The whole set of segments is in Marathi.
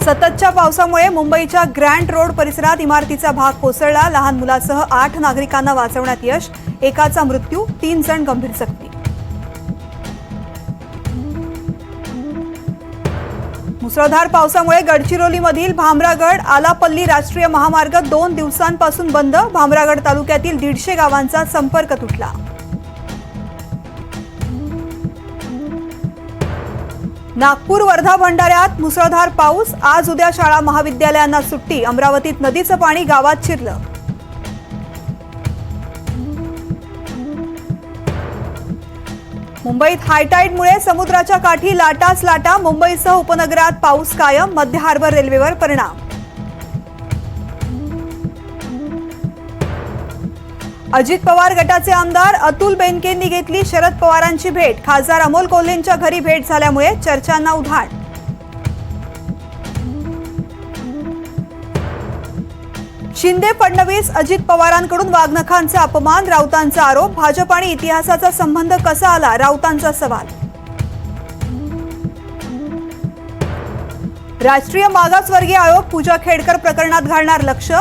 सततच्या पावसामुळे मुंबईच्या ग्रँड रोड परिसरात इमारतीचा भाग कोसळला। लहान मुलासह 8 नागरिकांना वाचवण्यात यश। एकाचा मृत्यू, 3 जण गंभीर जखमी। मुसळधार पावसामुळे गडचिरोलीमधील भामरागड आलापल्ली राष्ट्रीय महामार्ग 2 दिवसांपासून बंद। भामरागड तालुक्यातील 150 गावांचा संपर्क तुटला। नागपूर वर्धा भंडाऱ्यात मुसळधार पाऊस। आज उद्या शाळा महाविद्यालयांना सुट्टी। अमरावतीत नदीचं पाणी गावात शिरलं। मुंबईत हायटाईडमुळे समुद्राच्या काठी लाटाच लाटा। मुंबईसह उपनगरात पाऊस कायम। मध्य हार्बर रेल्वेवर परिणाम। अजित पवार गटाचे आमदार अतुल बेनकेंनी घेतली शरद पवारांची भेट। खासदार अमोल कोल्हेंच्या घरी भेट झाल्यामुळे चर्चांना उधाण। शिंदे फडणवीस अजित पवारांकडून वाघनखांचा अपमान। राऊतांचा आरोप। भाजप आणि इतिहासाचा संबंध कसा आला, राऊतांचा सवाल। राष्ट्रीय मागासवर्गीय आयोग पूजा खेडकर प्रकरणात घालणार लक्ष।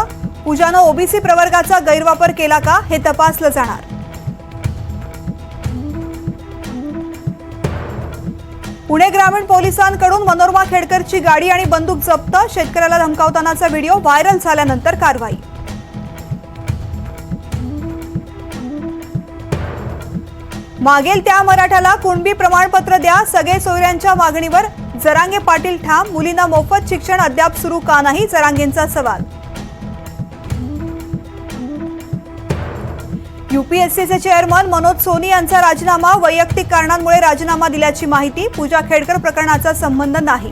पूजानं ओबीसी प्रवर्गाचा गैरवापर केला का, हे तपासलं जाणार। पुणे ग्रामीण पोलिसांकडून मनोरमा खेडकरची गाडी आणि बंदूक जप्त। शेतकऱ्याला धमकावतानाचा व्हिडिओ व्हायरल झाल्यानंतर कारवाई। मागेल त्या मराठ्याला कुणबी प्रमाणपत्र द्या। सगळे सोयऱ्यांच्या मागणीवर जरांगे पाटील ठाम। मुलींना मोफत शिक्षण अद्याप सुरू का नाही, जरांगेंचा सवाल। यूपीएससीचे चेअरमन मनोज सोनी यांचा राजीनामा। वैयक्तिक कारणांमुळे राजीनामा दिल्याची माहिती। पूजा खेडकर प्रकरणाचा संबंध नाही।